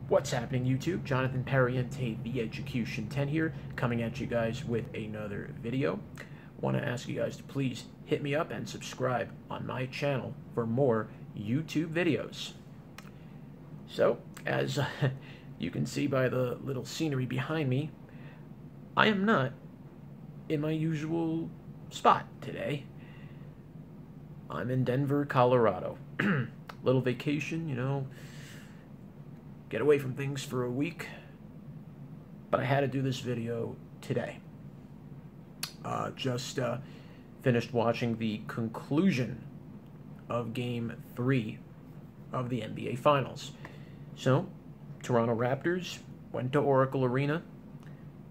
What's happening, YouTube? Jonathan Pariente, the Execution 10 here, coming at you guys with another video. Want to ask you guys to please hit me up and subscribe on my channel for more YouTube videos. So, as you can see by the little scenery behind me, I am not in my usual spot today. I'm in Denver, Colorado. Little vacation, you know, get away from things for a week, but I had to do this video today. Just finished watching the conclusion of Game 3 of the NBA Finals. So, Toronto Raptors went to Oracle Arena.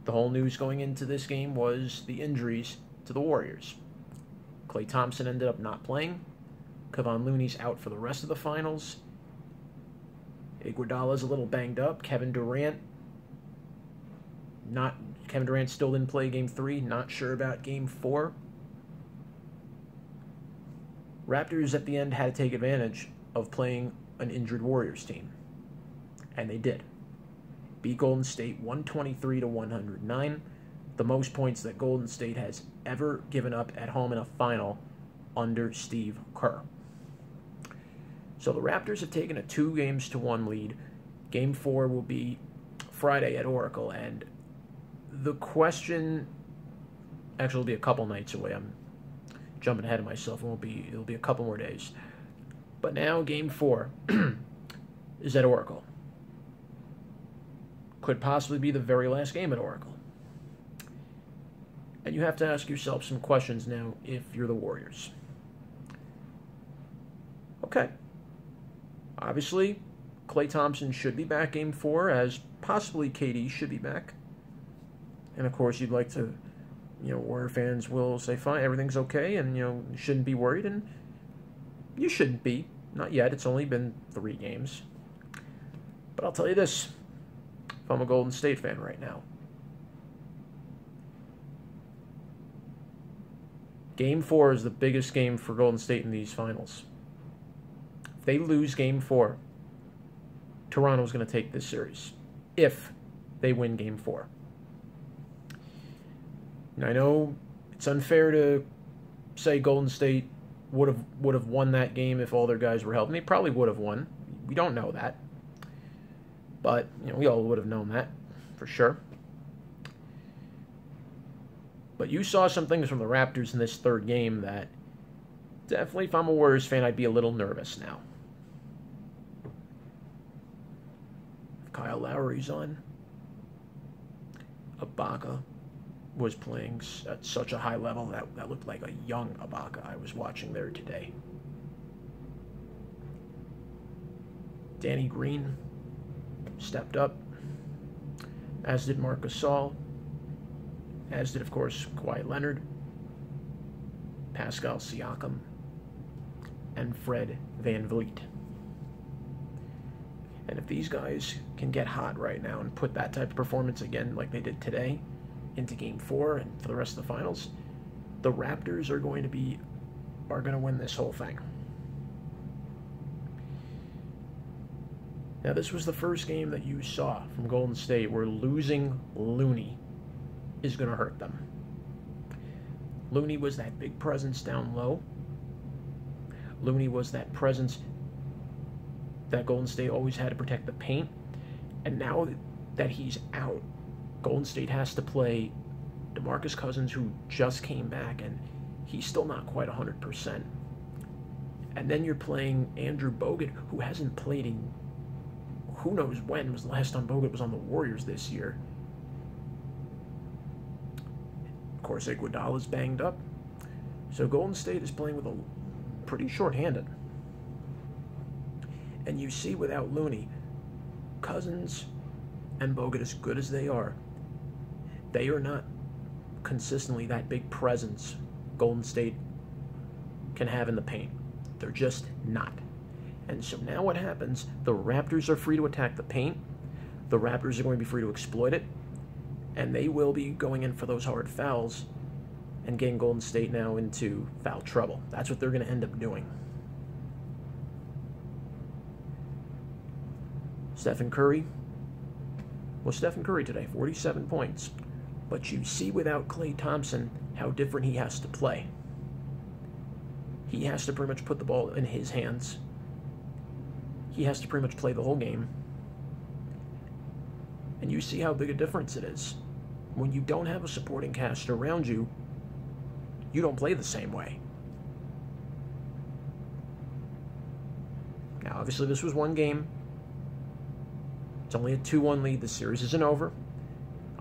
The whole news going into this game was the injuries to the Warriors. Klay Thompson ended up not playing. Kevon Looney's out for the rest of the finals. Iguodala's a little banged up. Kevin Durant still didn't play Game 3. Not sure about Game 4. Raptors at the end had to take advantage of playing an injured Warriors team. And they did. Beat Golden State 123-109. The most points that Golden State has ever given up at home in a final under Steve Kerr. So the Raptors have taken a 2-1 lead. Game 4 will be Friday at Oracle, and the question, actually it'll be a couple nights away. I'm jumping ahead of myself. It'll be a couple more days. But now Game 4 is at Oracle. Could possibly be the very last game at Oracle. And you have to ask yourself some questions now if you're the Warriors. Okay. Obviously, Klay Thompson should be back Game 4, as possibly KD should be back. And of course, you'd like to, Warrior fans will say, fine, everything's okay, and, you shouldn't be worried, and you shouldn't be. Not yet. It's only been 3 games. But I'll tell you this, if I'm a Golden State fan right now, Game 4 is the biggest game for Golden State in these finals. If they lose Game 4, Toronto's going to take this series. If they win Game 4. And I know it's unfair to say Golden State would have won that game if all their guys were healthy. And they probably would have won. We don't know that. But, we all would have known that, for sure. But you saw some things from the Raptors in this third game that definitely, if I'm a Warriors fan, I'd be a little nervous now. If Kyle Lowry's on, Ibaka was playing at such a high level that looked like a young Ibaka I was watching there today. Danny Green stepped up, as did Marc Gasol, as did, of course, Kawhi Leonard, Pascal Siakam, and Fred VanVleet. And if these guys can get hot right now and put that type of performance again like they did today into Game 4 and for the rest of the finals, the Raptors are going to win this whole thing. Now, this was the first game that you saw from Golden State where losing Looney is going to hurt them. Looney was that big presence down low. Looney was that presence that Golden State always had to protect the paint. And now that he's out, Golden State has to play DeMarcus Cousins, who just came back, and he's still not quite 100%. And then you're playing Andrew Bogut, who hasn't played in who knows when was the last time Bogut was on the Warriors this year. Of course, Iguodala's banged up. So Golden State is playing with a pretty short-handed. And you see without Looney, Cousins and Bogut, as good as they are not consistently that big presence Golden State can have in the paint. They're just not. And so now what happens, the Raptors are free to attack the paint. The Raptors are going to be free to exploit it. And they will be going in for those hard fouls and getting Golden State now into foul trouble. That's what they're going to end up doing. Stephen Curry Well, Stephen Curry today, 47 points. But you see without Klay Thompson how different he has to play. He has to pretty much put the ball in his hands. He has to pretty much play the whole game. And you see how big a difference it is. When you don't have a supporting cast around you, you don't play the same way. Now, obviously, this was one game. It's only a 2-1 lead. The series isn't over.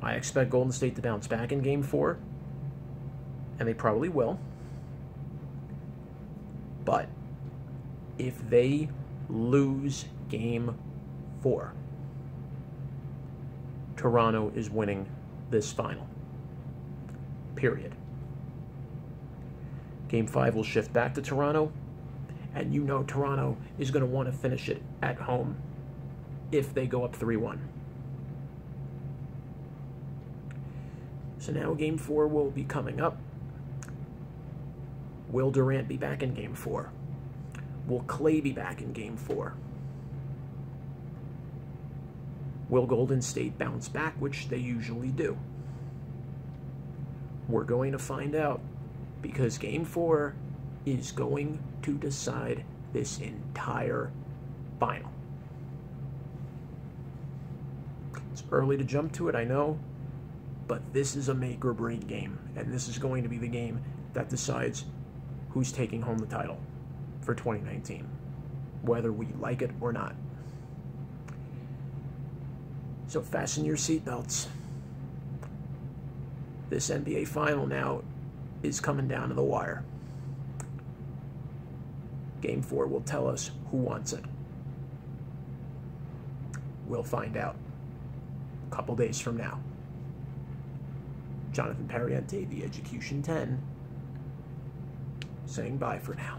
I expect Golden State to bounce back in Game 4, and they probably will. But if they lose Game 4, Toronto is winning this final. Period. Game 5 will shift back to Toronto, and you know Toronto is going to want to finish it at home if they go up 3-1. So now Game 4 will be coming up. Will Durant be back in Game 4? Will Klay be back in Game 4? Will Golden State bounce back, which they usually do? We're going to find out, because Game 4 is going to decide this entire final. It's early to jump to it, I know, but this is a make or break game, and this is going to be the game that decides who's taking home the title for 2019, whether we like it or not. So fasten your seatbelts. This NBA final now is coming down to the wire. Game 4 will tell us who wants it. We'll find out a couple days from now. Jonathan Pariente, The Education 10, saying bye for now.